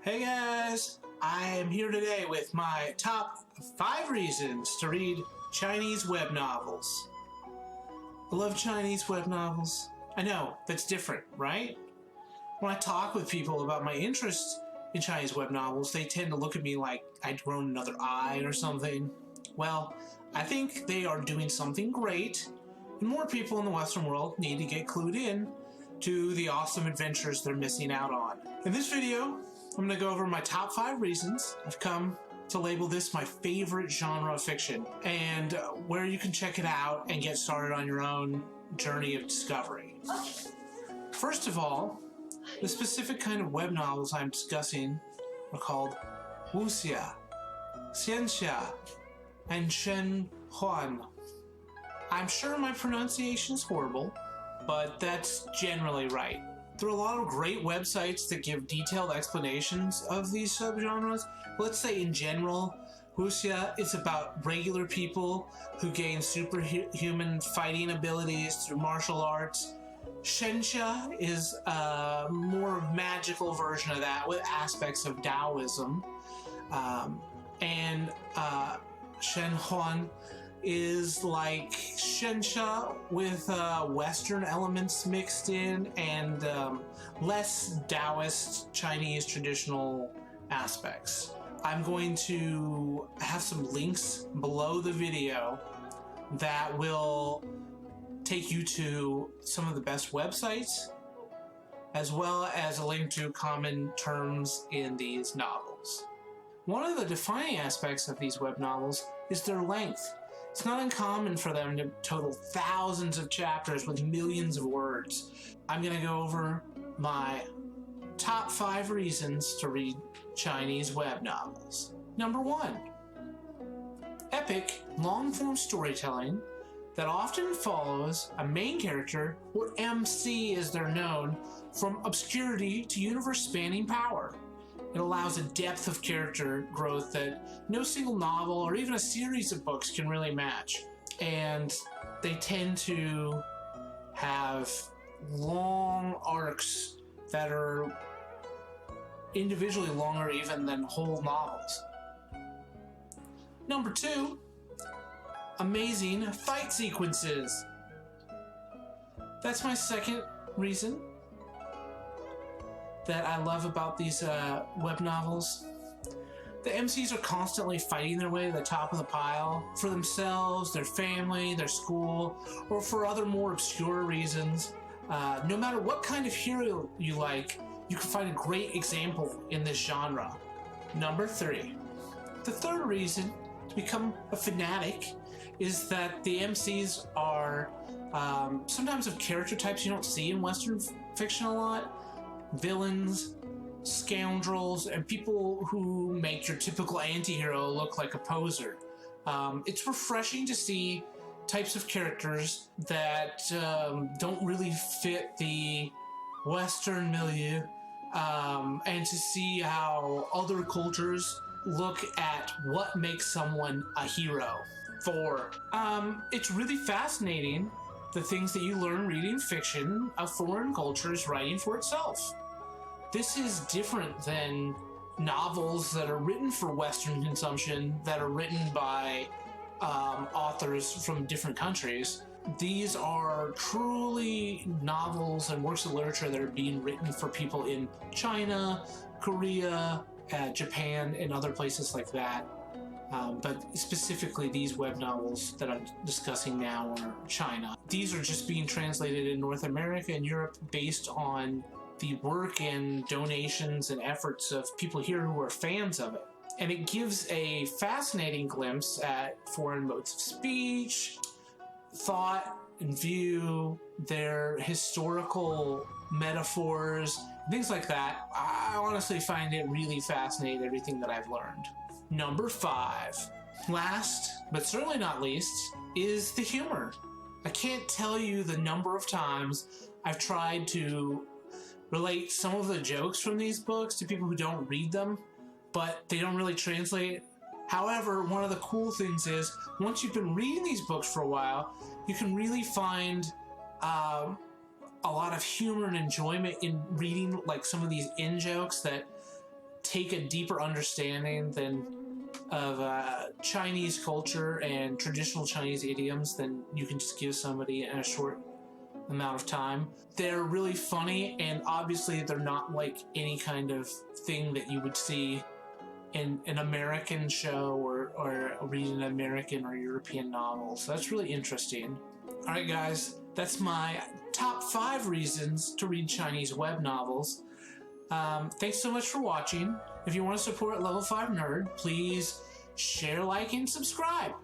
Hey guys, I am here today with my top 5 reasons to read Chinese web novels. I love Chinese web novels. I know, that's different, right? When I talk with people about my interest in Chinese web novels, they tend to look at me like I'd grown another eye or something. Well, I think they are doing something great, and more people in the Western world need to get clued in to the awesome adventures they're missing out on. In this video, I'm going to go over my top 5 reasons I've come to label this my favorite genre of fiction, and where you can check it out and get started on your own journey of discovery. First of all, the specific kind of web novels I'm discussing are called wuxia, xianxia, and shen huan. I'm sure my pronunciation is horrible, but that's generally right. There are a lot of great websites that give detailed explanations of these subgenres. Let's say in general, wuxia is about regular people who gain superhuman fighting abilities through martial arts. Xianxia is a more magical version of that with aspects of Taoism. And Shen Huan is like xianxia with Western elements mixed in and less Taoist Chinese traditional aspects. I'm going to have some links below the video that will take you to some of the best websites, as well as a link to common terms in these novels. One of the defining aspects of these web novels is their length. It's not uncommon for them to total thousands of chapters with millions of words. I'm going to go over my top 5 reasons to read Chinese web novels. Number 1, epic, long-form storytelling that often follows a main character, or MC as they're known, from obscurity to universe-spanning power. It allows a depth of character growth that no single novel or even a series of books can really match. And they tend to have long arcs that are individually longer even than whole novels. Number 2, amazing fight sequences. That's my second reason that I love about these web novels. The MCs are constantly fighting their way to the top of the pile for themselves, their family, their school, or for other more obscure reasons. No matter what kind of hero you like, you can find a great example in this genre. Number 3. The third reason to become a fanatic is that the MCs are sometimes of character types you don't see in Western fiction a lot. Villains, scoundrels, and people who make your typical anti-hero look like a poser. It's refreshing to see types of characters that don't really fit the Western milieu, and to see how other cultures look at what makes someone a hero. 4. It's really fascinating the things that you learn reading fiction of foreign cultures writing for itself. This is different than novels that are written for Western consumption, that are written by authors from different countries. These are truly novels and works of literature that are being written for people in China, Korea, Japan, and other places like that. But specifically these web novels that I'm discussing now are China. These are just being translated in North America and Europe based on the work and donations and efforts of people here who are fans of it. And it gives a fascinating glimpse at foreign modes of speech, thought and view, their historical metaphors, things like that. I honestly find it really fascinating, everything that I've learned. Number 5, last but certainly not least, is the humor. I can't tell you the number of times I've tried to relate some of the jokes from these books to people who don't read them, but they don't really translate. However, one of the cool things is, once you've been reading these books for a while, you can really find a lot of humor and enjoyment in reading like some of these in-jokes that take a deeper understanding of Chinese culture and traditional Chinese idioms than you can just give somebody in a short amount of time. They're really funny, and obviously they're not like any kind of thing that you would see in an American show or reading an American or European novel. So that's really interesting. All right, guys, that's my top 5 reasons to read Chinese web novels. Thanks so much for watching. If you want to support Level 5 Nerd, please share, like, and subscribe.